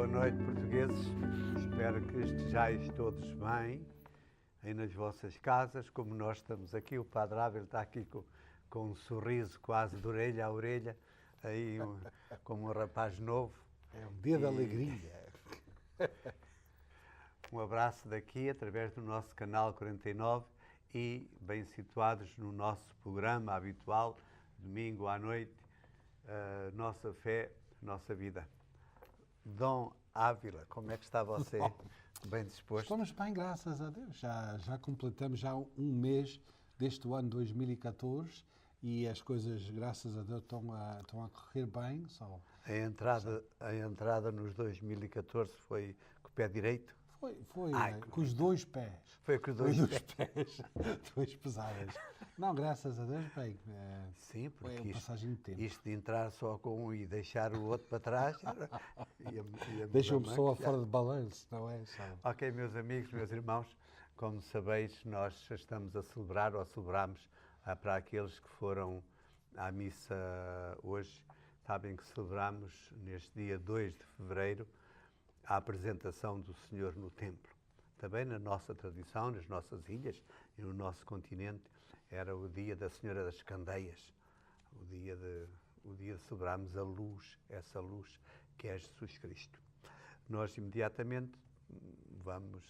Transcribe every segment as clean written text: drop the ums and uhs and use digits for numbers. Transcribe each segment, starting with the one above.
Boa noite, portugueses. Espero que estejais todos bem aí nas vossas casas, como nós estamos aqui. O Padre Abel está aqui com um sorriso quase de orelha a orelha, aí como um rapaz novo. É um dia de alegria. Um abraço daqui, através do nosso canal 49 e bem situados no nosso programa habitual, domingo à noite, Nossa Fé, Nossa Vida. Dom Ávila, como é que está você? Bem disposto? Estamos bem, graças a Deus. Já completamos já um mês deste ano 2014 e as coisas, graças a Deus, estão a correr bem. A entrada nos 2014 foi com o pé direito? Foi com os dois pés. Foi com os dois pés. Duas pesadas. Não, graças a Deus, bem. Sim, porque foi uma passagem de tempo. Isto de entrar só com um e deixar o outro para trás... Deixa uma pessoa fora de balanço, não é? Ok, meus amigos, meus irmãos, como sabeis, nós estamos a celebrar, ou celebramos para aqueles que foram à missa hoje, sabem que celebramos neste dia 2 de fevereiro a apresentação do Senhor no templo. Também na nossa tradição, nas nossas ilhas e no nosso continente, era o dia da Senhora das Candeias, o dia de celebrarmos a luz, essa luz que é Jesus Cristo. Nós imediatamente vamos...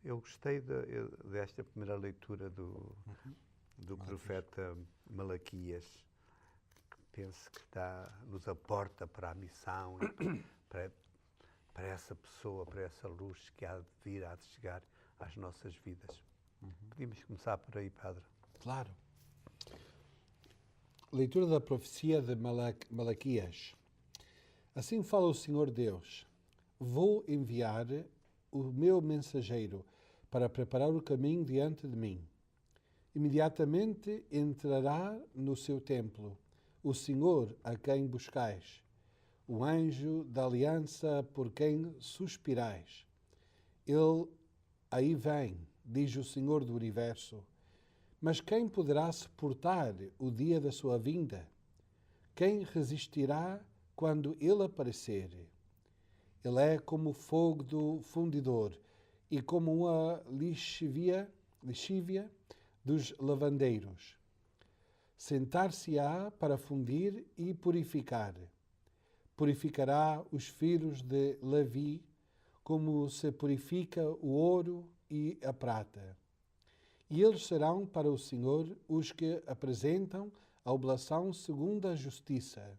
Eu gostei desta primeira leitura do profeta Malaquias, que penso que nos aporta para a missão, para essa pessoa, para essa luz que há de vir, há de chegar às nossas vidas. Podíamos começar por aí, Padre. Claro. Leitura da profecia de Malaquias. Assim fala o Senhor Deus: vou enviar o meu mensageiro para preparar o caminho diante de mim. Imediatamente entrará no seu templo o Senhor a quem buscais, o anjo da aliança por quem suspirais. Ele aí vem, diz o Senhor do Universo. Mas quem poderá suportar o dia da sua vinda? Quem resistirá quando ele aparecer? Ele é como o fogo do fundidor e como uma lixívia dos lavandeiros. Sentar-se-á para fundir e purificar. Purificará os filhos de Levi, como se purifica o ouro e a prata. E eles serão para o Senhor os que apresentam a oblação segundo a justiça.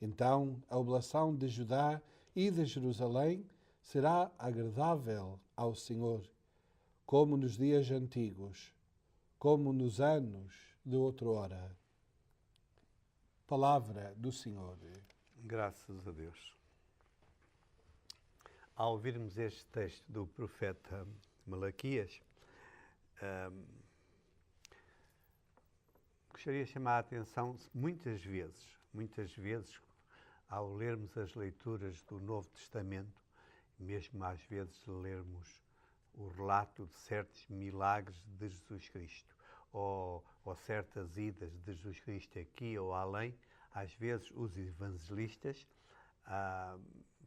Então a oblação de Judá e de Jerusalém será agradável ao Senhor, como nos dias antigos, como nos anos de outrora. Palavra do Senhor. Graças a Deus. Ao ouvirmos este texto do profeta Malaquias, gostaria de chamar a atenção muitas vezes, ao lermos as leituras do Novo Testamento, mesmo às vezes lermos o relato de certos milagres de Jesus Cristo, ou certas idas de Jesus Cristo aqui ou além, às vezes os evangelistas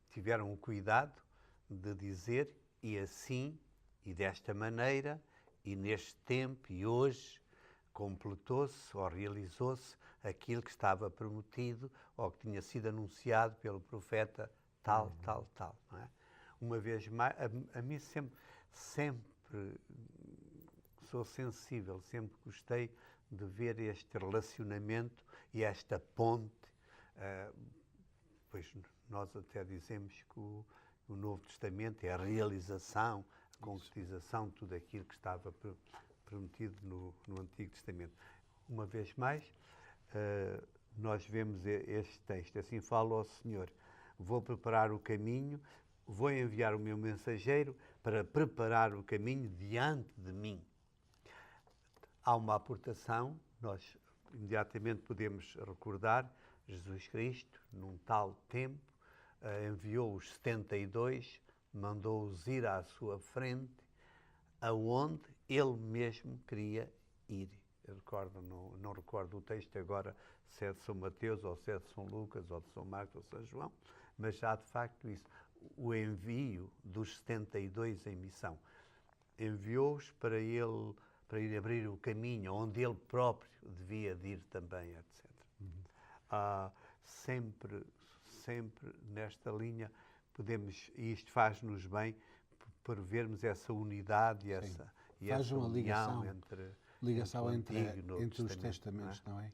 tiveram o cuidado de dizer e assim, e desta maneira, e neste tempo, e hoje, completou-se ou realizou-se aquilo que estava prometido ou que tinha sido anunciado pelo profeta tal. Não é? Uma vez mais, a mim sempre sou sensível, sempre gostei de ver este relacionamento e esta ponte, pois nós até dizemos que o Novo Testamento é a realização, a concretização de tudo aquilo que estava prometido no Antigo Testamento. Uma vez mais, nós vemos este texto. Assim fala o Senhor: vou preparar o caminho, vou enviar o meu mensageiro para preparar o caminho diante de mim. Há uma aportação, nós imediatamente podemos recordar, Jesus Cristo, num tal tempo, enviou os 72, mandou-os ir à sua frente, aonde ele mesmo queria ir. Eu recordo, não recordo o texto agora se é de São Mateus, ou se é de São Lucas, ou de São Marcos, ou de São João, mas há de facto isso. O envio dos 72 em missão. Enviou-os para ir abrir o caminho onde ele próprio devia de ir também, etc. Sempre nesta linha podemos, e isto faz-nos bem, por vermos essa unidade e Sim. e Faz essa uma união ligação o entre Antigo e o Novo os Testamento, testamentos, não é?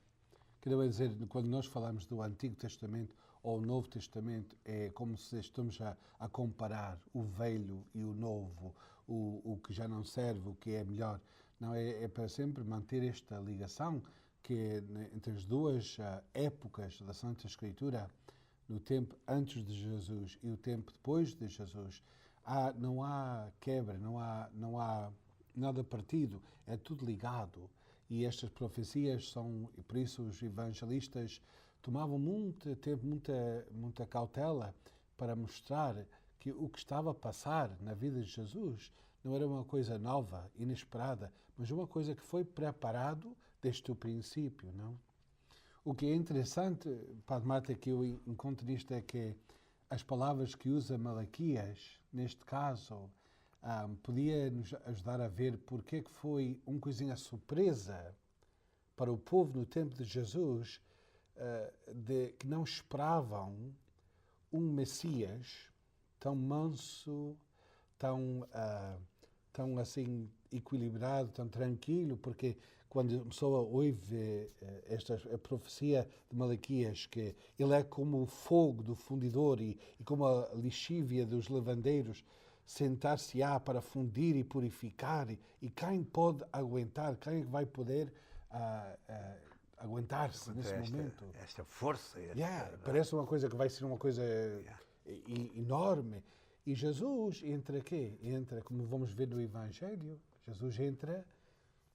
Quero dizer, quando nós falamos do Antigo Testamento ou o Novo Testamento, é como se estamos a comparar o velho e o novo, o que já não serve, o que é melhor. Não, é para sempre manter esta ligação que é, né, entre as duas épocas da Santa Escritura, no tempo antes de Jesus e o tempo depois de Jesus. Não há quebra, não há nada partido, é tudo ligado. E estas profecias são, e por isso os evangelistas tomavam muito tempo, muita cautela para mostrar que o que estava a passar na vida de Jesus não era uma coisa nova, inesperada, mas uma coisa que foi preparado desde o princípio, não? O que é interessante, Padre Marta, que eu encontro nisto é que as palavras que usa Malaquias, neste caso, podia nos ajudar a ver porque é que foi uma coisinha surpresa para o povo no tempo de Jesus, que não esperavam um Messias tão manso, tão assim equilibrado, tão tranquilo, porque quando a pessoa ouve a profecia de Malaquias, que ele é como o fogo do fundidor e como a lixívia dos lavandeiros, sentar-se-á para fundir e purificar, e quem pode aguentar, quem vai poder aguentar-se nesse momento? Esta força. Parece uma coisa que vai ser uma coisa enorme. E Jesus entra quê? Entra, como vamos ver no Evangelho, Jesus entra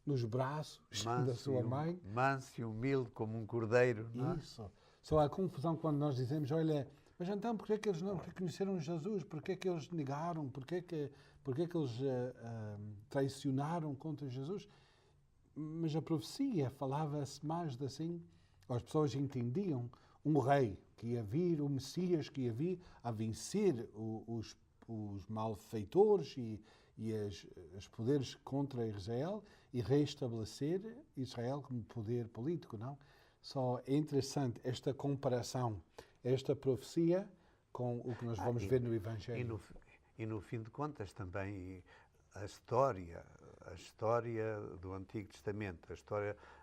nos braços da sua mãe. Manso e humilde como um cordeiro. Não é? Isso. Só há confusão quando nós dizemos, olha, mas então porquê que eles não reconheceram Jesus? Porquê que eles negaram? Porquê que eles traicionaram contra Jesus? Mas a profecia falava-se mais assim, as pessoas entendiam um rei que ia vir, o Messias que ia vir a vencer os malfeitores e os poderes contra Israel e restabelecer Israel como poder político, não? Só é interessante esta comparação, esta profecia com o que nós vamos ver no Evangelho. E no fim de contas também a história do Antigo Testamento,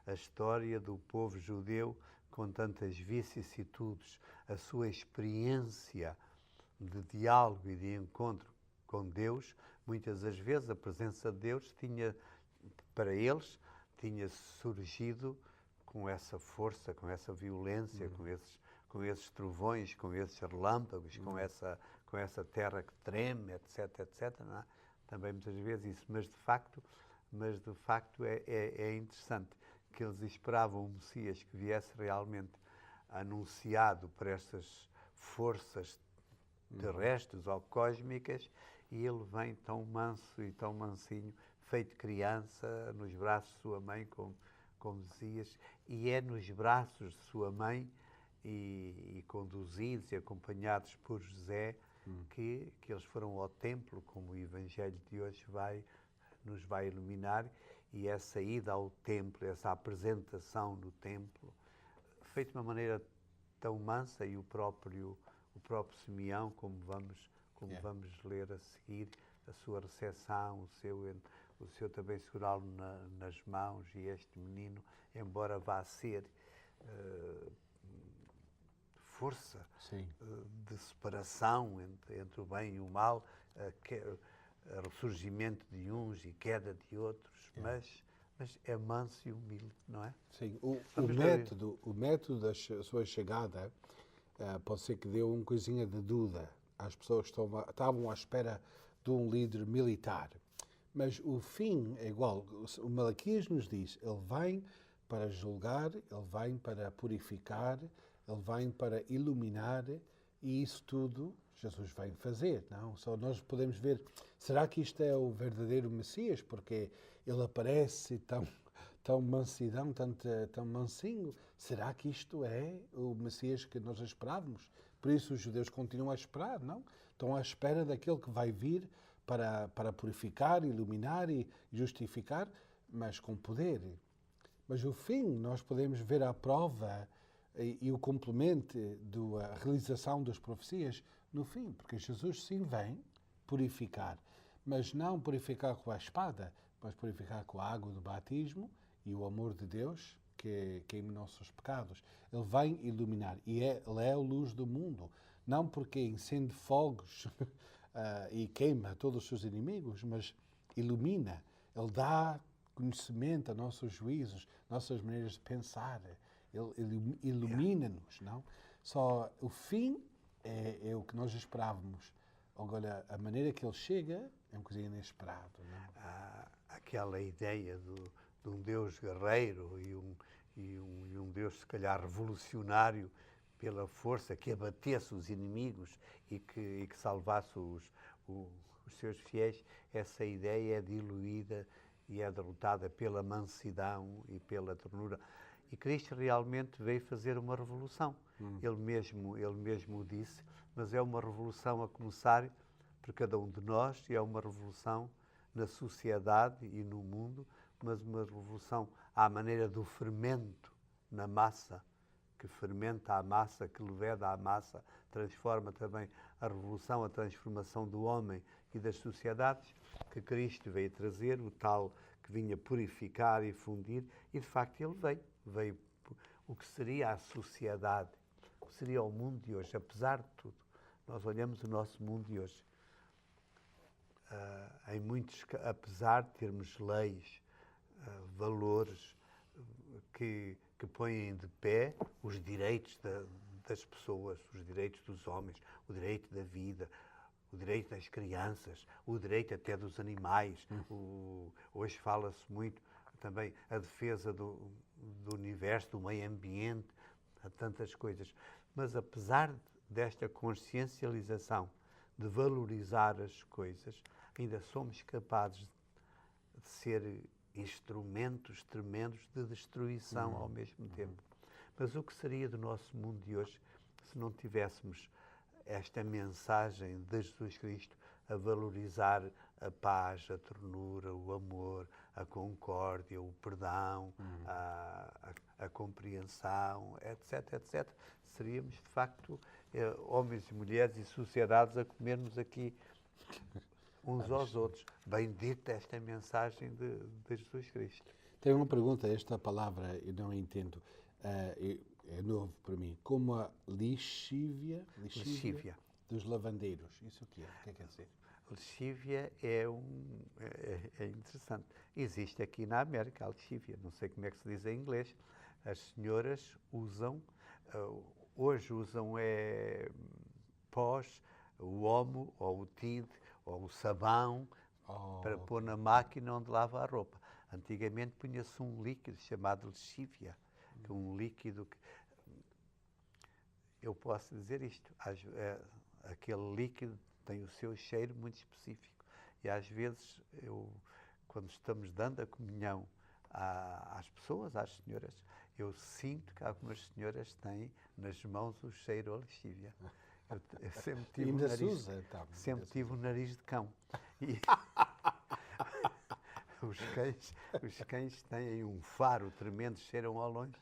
a história do povo judeu com tantas vicissitudes, a sua experiência de diálogo e de encontro com Deus, muitas das vezes a presença de Deus para eles, tinha surgido com essa força, com essa violência, com esses trovões, com esses relâmpagos, com essa terra que treme, etc, etc. Não é? Também muitas vezes isso, mas de facto é interessante que eles esperavam um Messias que viesse realmente anunciado por estas forças terrestres ou cósmicas, e ele vem tão manso e tão mansinho, feito criança, nos braços de sua mãe, como dizias, e é nos braços de sua mãe e conduzidos e acompanhados por José que eles foram ao templo, como o Evangelho de hoje nos vai iluminar, e essa ida ao templo, essa apresentação no templo, feita de uma maneira tão mansa, e o próprio Simeão, como vamos ler a seguir, a sua recepção, o seu também segurá-lo nas mãos, e este menino, embora vá ser força de separação entre o bem e o mal, ressurgimento de uns e queda de outros, mas é manso e humilde, não é? Sim, o método da sua chegada pode ser que deu uma coisinha de dúvida. As pessoas estavam à espera de um líder militar. Mas o fim é igual. O Malaquias nos diz, ele vem para julgar, ele vem para purificar, ele vem para iluminar, e isso tudo Jesus vem fazer, não? Só nós podemos ver, será que isto é o verdadeiro Messias? Porque ele aparece tão mansidão, tão mansinho. Será que isto é o Messias que nós esperávamos? Por isso os judeus continuam a esperar, não? Estão à espera daquele que vai vir para purificar, iluminar e justificar, mas com poder. Mas o fim, nós podemos ver a prova e o complemento da realização das profecias no fim, porque Jesus sim vem purificar, mas não purificar com a espada, mas purificar com a água do batismo e o amor de Deus que queima nossos pecados. Ele vem iluminar e Ele é a luz do mundo, não porque incende fogos e queima todos os seus inimigos, mas ilumina. Ele dá conhecimento a nossos juízos, nossas maneiras de pensar. Ele ilumina-nos, não? Só o fim é o que nós esperávamos. Agora, a maneira que ele chega é um coisa inesperado, não? Aquela ideia de um Deus guerreiro e um Deus, se calhar, revolucionário pela força, que abatesse os inimigos e que salvasse os seus fiéis, essa ideia é diluída e é derrotada pela mansidão e pela ternura. E Cristo realmente veio fazer uma revolução. Ele mesmo disse, mas é uma revolução a começar por cada um de nós, e é uma revolução na sociedade e no mundo, mas uma revolução à maneira do fermento na massa, que fermenta a massa, que leveda a massa, transforma também a revolução, a transformação do homem e das sociedades, que Cristo veio trazer, o tal que vinha purificar e fundir, e de facto ele veio o que seria a sociedade, o que seria o mundo de hoje, apesar de tudo. Nós olhamos o nosso mundo de hoje, em muitos, apesar de termos leis, valores que põem de pé os direitos das pessoas, os direitos dos homens, o direito da vida, o direito das crianças, o direito até dos animais. Hoje fala-se muito também a defesa do universo, do meio ambiente, a tantas coisas. Mas apesar desta consciencialização de valorizar as coisas, ainda somos capazes de ser instrumentos tremendos de destruição ao mesmo tempo. Mas o que seria do nosso mundo de hoje se não tivéssemos esta mensagem de Jesus Cristo a valorizar a paz, a ternura, o amor, a concórdia, o perdão, a compreensão, etc, etc. Seríamos, de facto, homens e mulheres e sociedades a comermos aqui uns aos outros. Bendita esta mensagem de Jesus Cristo. Tenho uma pergunta, esta palavra eu não entendo, é novo para mim. Como a lexívia dos lavandeiros, isso o que é? O que é que quer dizer? Lexívia é interessante. Existe aqui na América a lexívia, não sei como é que se diz em inglês. As senhoras usam, hoje usam pós, o omo ou o tide ou o sabão para pôr na máquina onde lava a roupa. Antigamente punha-se um líquido chamado lexívia, que é um líquido que... Eu posso dizer isto, aquele líquido tem o seu cheiro muito específico e às vezes quando estamos dando a comunhão às pessoas, às senhoras, eu sinto que algumas senhoras têm nas mãos o cheiro a lexívia. Eu sempre tive o nariz de cão. E os cães têm um faro tremendo, cheiram ao longe.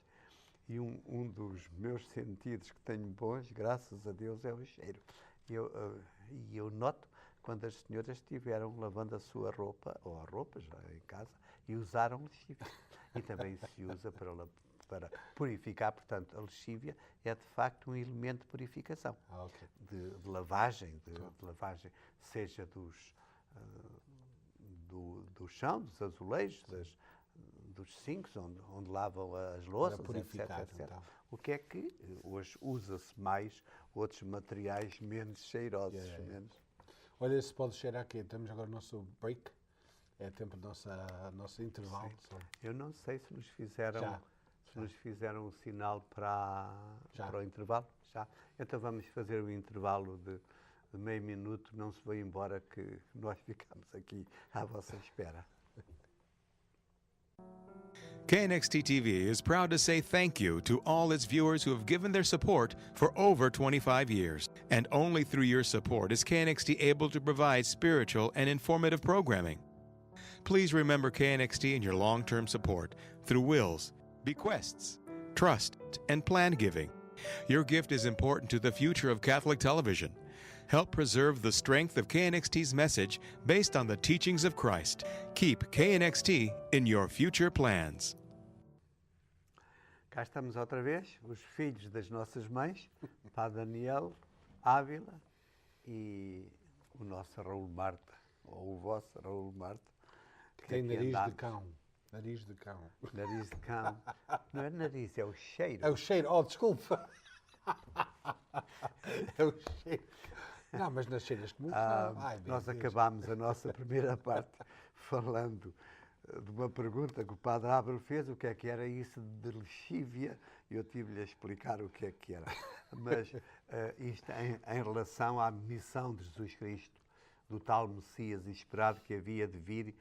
E um dos meus sentidos que tenho bons, graças a Deus, é o cheiro. E eu noto quando as senhoras estiveram lavando a sua roupa, ou a roupa já em casa, e usaram lexívia. E também se usa para purificar, portanto, a lexívia é de facto um elemento de purificação, de lavagem, de lavagem, seja do chão, dos azulejos, dos sinks, onde lavam as louças, etc, etc. Então. O que é que hoje usa-se mais outros materiais menos cheirosos. Menos... Olha, se pode cheirar aqui, temos agora o nosso break, é tempo do nosso intervalo. Eu não sei se nos fizeram um sinal para o intervalo. Já. Então vamos fazer um intervalo de meio minuto, não se vai embora que nós ficamos aqui à vossa espera. KNXT TV is proud to say thank you to all its viewers who have given their support for over 25 years. And only through your support is KNXT able to provide spiritual and informative programming. Please remember KNXT in your long-term support through wills, bequests, trust, and plan giving. Your gift is important to the future of Catholic television. Help preserve the strength of KNXT's message based on the teachings of Christ. Keep KNXT in your future plans. Cá estamos outra vez, os filhos das nossas mães, Padre Daniel Ávila e o nosso Raul Marta, ou o vosso Raul Marta. Que tem nariz de cão. Nariz de cão. Nariz de cão. Não é nariz, é o cheiro. É o cheiro. Oh, desculpa. É o cheiro. Não, mas nas cheiras como nós acabámos a nossa primeira parte falando de uma pergunta que o Padre Ávila fez, o que é que era isso de lexívia, e eu tive-lhe a explicar o que é que era. Mas isto em relação à missão de Jesus Cristo, do tal Messias esperado que havia de vir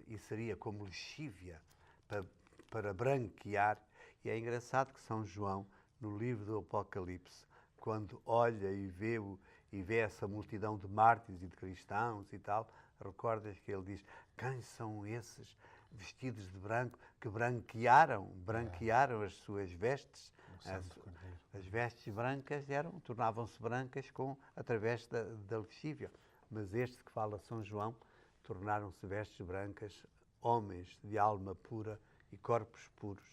e seria como lexívia para branquear. E é engraçado que São João, no livro do Apocalipse, quando olha e vê essa multidão de mártires e de cristãos e tal, recordas que ele diz: quem são esses vestidos de branco que branquearam as suas vestes? As vestes brancas tornavam-se brancas através da lexívia. Mas este que fala São João, tornaram-se vestes brancas, homens de alma pura e corpos puros,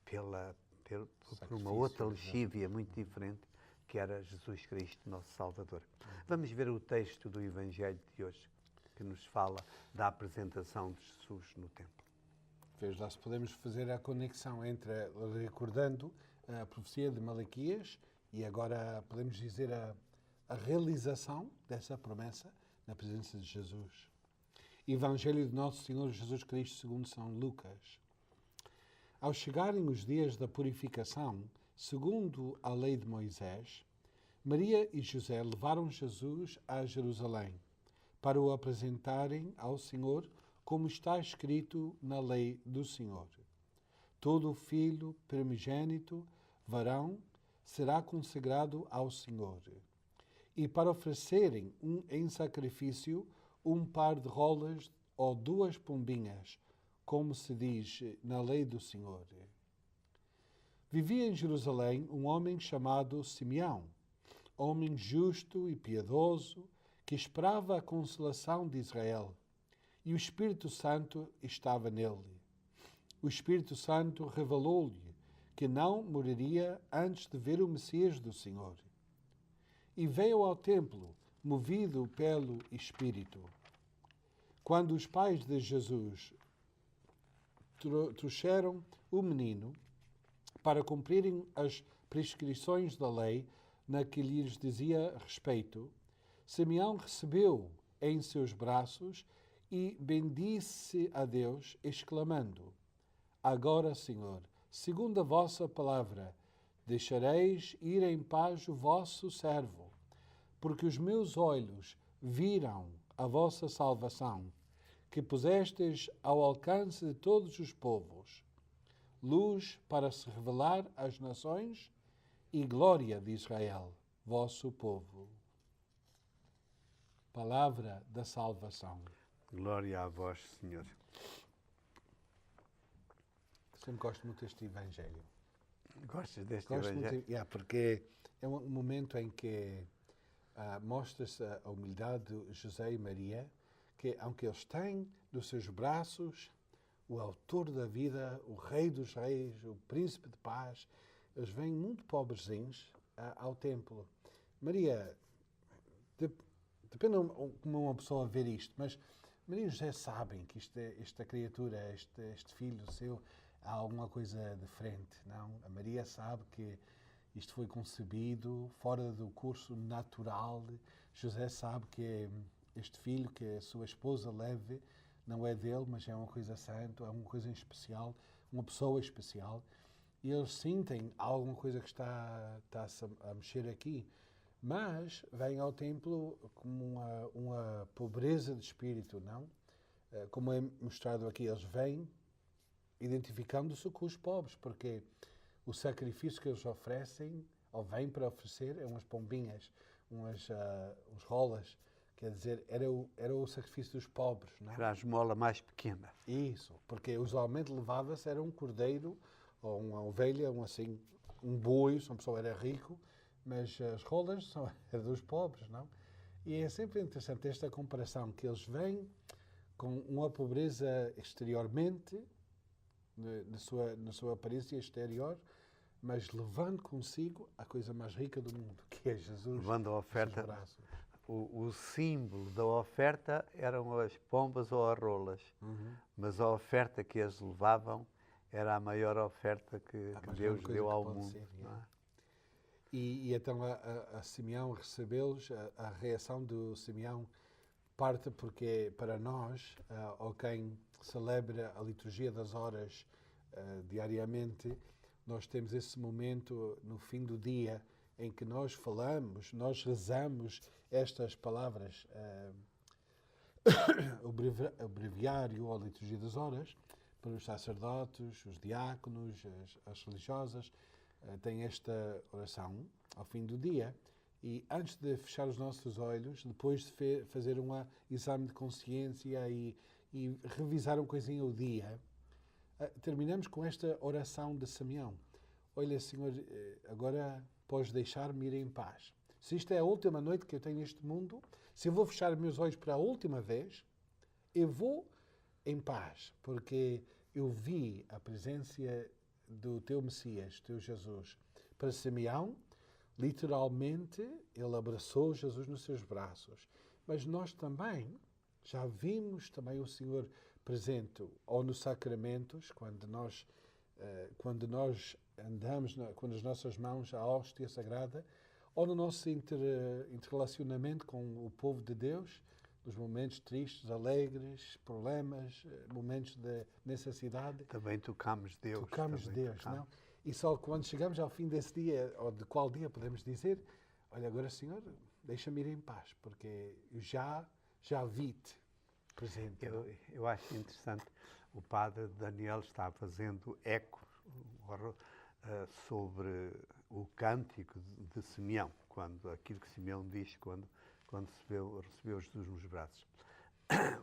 por uma outra lexívia muito diferente, que era Jesus Cristo, nosso Salvador. Vamos ver o texto do Evangelho de hoje, que nos fala da apresentação de Jesus no templo. Veja lá se podemos fazer a conexão entre, recordando a profecia de Malaquias, e agora podemos dizer a realização dessa promessa na presença de Jesus. Evangelho de Nosso Senhor Jesus Cristo segundo São Lucas. Ao chegarem os dias da purificação, segundo a lei de Moisés, Maria e José levaram Jesus a Jerusalém para o apresentarem ao Senhor, como está escrito na lei do Senhor. Todo filho primogênito, varão, será consagrado ao Senhor. E para oferecerem em sacrifício um par de rolas ou 2 pombinhas, como se diz na lei do Senhor. Vivia em Jerusalém um homem chamado Simeão, homem justo e piedoso, que esperava a consolação de Israel, e o Espírito Santo estava nele. O Espírito Santo revelou-lhe que não morreria antes de ver o Messias do Senhor. E veio ao templo, movido pelo Espírito. Quando os pais de Jesus trouxeram o menino para cumprirem as prescrições da lei na que lhes dizia respeito, Simeão recebeu em seus braços e bendisse a Deus, exclamando: Agora, Senhor, segundo a vossa palavra, deixareis ir em paz o vosso servo, porque os meus olhos viram a vossa salvação, que pusestes ao alcance de todos os povos, luz para se revelar às nações e glória de Israel, vosso povo. Palavra da salvação. Glória a vós, Senhor. Sempre gosto muito deste Evangelho. Gostas deste Gosto Evangelho? muito, porque é um momento em que mostra-se a humildade de José e Maria, que, aunque eles têm nos seus braços o autor da vida, o rei dos reis, o príncipe de paz, eles vêm muito pobrezinhos ao templo. Maria, depende como uma pessoa ver isto, mas Maria e José sabem que esta criatura, este filho seu, há alguma coisa diferente, não? A Maria sabe que isto foi concebido fora do curso natural. José sabe que este filho que a sua esposa leve não é dele, mas é uma coisa santa, é uma coisa especial, uma pessoa especial. E eles sentem alguma coisa que está a mexer aqui. Mas vêm ao templo como uma pobreza de espírito, não? Como é mostrado aqui, eles vêm identificando-se com os pobres, porque o sacrifício que eles oferecem, ou vêm para oferecer, é umas pombinhas, uns rolas, quer dizer, era o sacrifício dos pobres, não é? Era a esmola mais pequena. Isso, porque usualmente levava-se era um cordeiro, ou uma ovelha, um boi, se uma pessoa era rico, mas as rolas eram dos pobres, não? E é sempre interessante esta comparação, que eles vêm com uma pobreza exteriormente, na sua aparência exterior, mas levando consigo a coisa mais rica do mundo, que é Jesus. Levando a oferta. Nos braços. O símbolo da oferta eram as pombas ou as rolas, mas a oferta que as levavam era a maior oferta que Deus deu ao mundo. Não é? E então a Simeão recebeu-los, a reação do Simeão parte porque para nós, ou quem celebra a liturgia das horas diariamente, nós temos esse momento no fim do dia em que nós falamos, nós rezamos estas palavras, o breviário ou a liturgia das horas, para os sacerdotes, os diáconos, as religiosas, tem esta oração ao fim do dia. E antes de fechar os nossos olhos, depois de fazer um exame de consciência e revisar um coisinho o dia, terminamos com esta oração de Simeão. Olha, Senhor, agora podes deixar-me ir em paz. Se isto é a última noite que eu tenho neste mundo, se eu vou fechar meus olhos para a última vez, eu vou em paz, porque eu vi a presença do teu Messias, teu Jesus. Para Simeão, literalmente, ele abraçou Jesus nos seus braços. Mas nós também já vimos também o Senhor presente, ou nos sacramentos, quando nós andamos, quando as nossas mãos, a hóstia sagrada, ou no nosso interrelacionamento com o povo de Deus, nos momentos tristes, alegres, problemas, momentos de necessidade. Também tocamos Deus. Tocamos Deus, não? E só quando chegamos ao fim desse dia, ou de qual dia podemos dizer, olha, agora, Senhor, deixa-me ir em paz, porque eu já vi-te presente. Eu acho interessante, o padre Daniel está fazendo eco sobre o cântico de Simeão, aquilo que Simeão diz quando recebeu Jesus nos braços.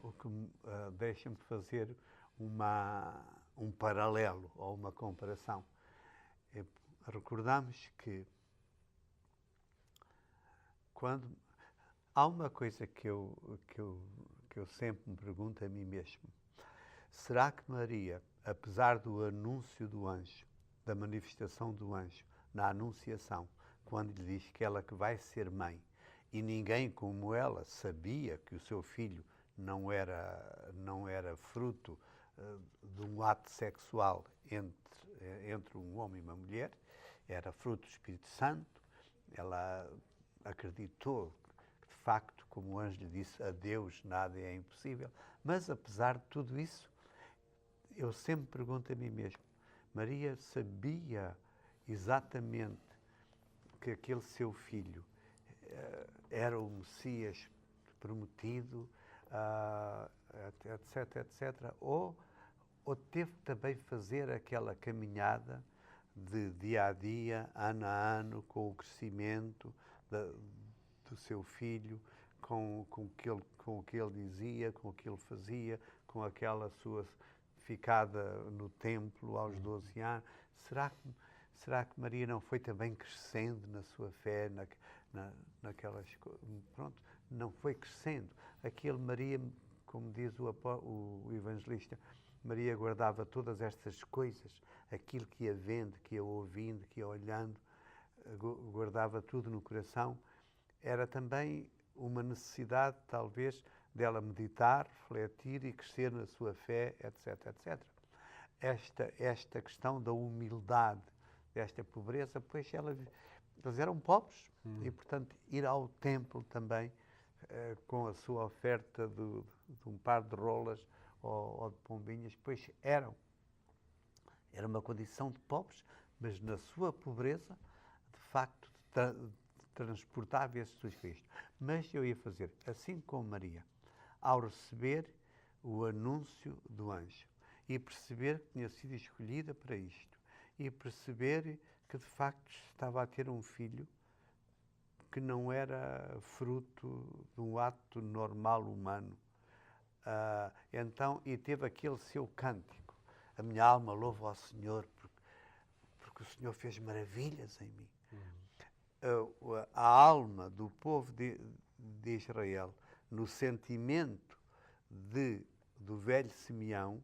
O que deixa-me fazer um paralelo ou uma comparação. Recordamos que quando há uma coisa que eu sempre me pergunto a mim mesmo: será que Maria, apesar do anúncio do anjo, da manifestação do anjo na Anunciação, quando lhe diz que ela que vai ser mãe, e ninguém como ela sabia que o seu filho não era fruto de um ato sexual entre um homem e uma mulher, era fruto do Espírito Santo, ela acreditou que, de facto, como o anjo lhe disse, a Deus nada é impossível. Mas, apesar de tudo isso, eu sempre pergunto a mim mesmo: Maria sabia exatamente que aquele seu filho era o Messias prometido, etc, etc, ou teve também fazer aquela caminhada de dia a dia, ano a ano, com o crescimento do seu filho, com o que ele dizia, com o que ele fazia, com aquela sua ficada no templo aos 12 anos. Será que Maria não foi também crescendo na sua fé, naquelas coisas? Pronto, não foi crescendo. Aquele Maria, como diz o evangelista, Maria guardava todas estas coisas, aquilo que ia vendo, que ia ouvindo, que ia olhando, guardava tudo no coração. Era também uma necessidade, talvez, dela meditar, refletir e crescer na sua fé, etc, etc. Esta questão da humildade, desta pobreza, pois eles eram pobres e, portanto, ir ao templo também com a sua oferta de um par de rolas ou de pombinhas, pois era uma condição de pobres, mas na sua pobreza, de facto, transportava Jesus Cristo. Mas eu ia fazer, assim como Maria, ao receber o anúncio do anjo e perceber que tinha sido escolhida para isto, e perceber que de facto estava a ter um filho que não era fruto de um ato normal humano. Então, e teve aquele seu cântico: a minha alma louva ao Senhor, porque o Senhor fez maravilhas em mim. A alma do povo de Israel, no sentimento do velho Simeão,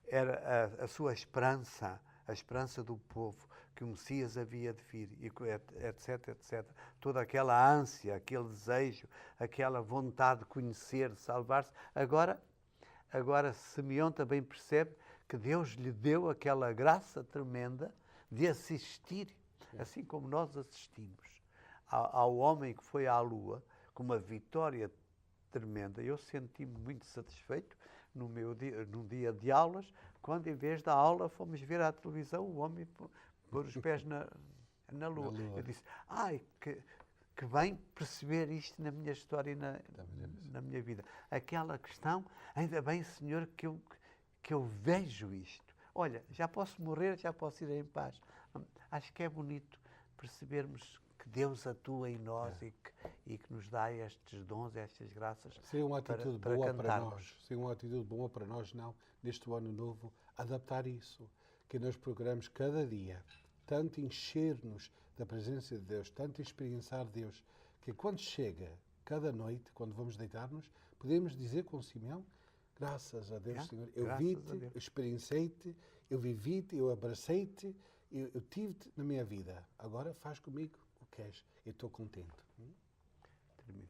era a sua esperança, a esperança do povo, que o Messias havia de vir, etc, etc. Toda aquela ânsia, aquele desejo, aquela vontade de conhecer, de salvar-se. Agora Simeão também percebe que Deus lhe deu aquela graça tremenda de assistir, assim como nós assistimos ao homem que foi à Lua, com uma vitória tremenda. Eu senti-me muito satisfeito num dia de aulas, quando em vez da aula fomos ver à televisão o homem pôr os pés na Lua. Eu disse, que bem perceber isto na minha história e na minha vida. Aquela questão, ainda bem, Senhor, que eu vejo isto. Olha, já posso morrer, já posso ir em paz. Acho que é bonito percebermos que Deus atua em nós e que nos dá estes dons, estas graças. Seria uma atitude para boa cantarmos. para nós. Seria uma atitude boa para nós, não, neste ano novo, adaptar isso. Que nós procuramos cada dia tanto encher-nos da presença de Deus, tanto experienciar Deus, que quando chega, cada noite, quando vamos deitar-nos, podemos dizer com Simeão: graças a Deus, Senhor, eu vi-te, eu experienciei-te, eu vivi-te, eu abracei-te, eu tive-te na minha vida. Agora faz comigo o que queres. Eu estou contente. Termino.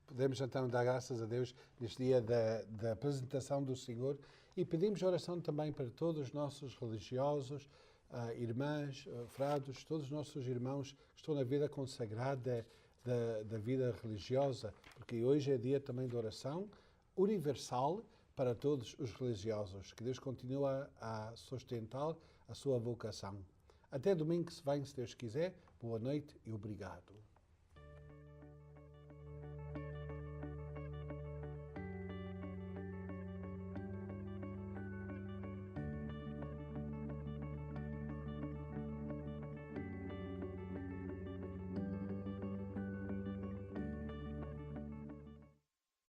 Podemos então dar graças a Deus neste dia da apresentação do Senhor e pedimos oração também para todos os nossos religiosos, irmãs, frados, todos os nossos irmãos que estão na vida consagrada da vida religiosa, porque hoje é dia também de oração universal para todos os religiosos. Que Deus continue a sustentar a sua vocação. Até domingo que se vem, se Deus quiser. Boa noite e obrigado.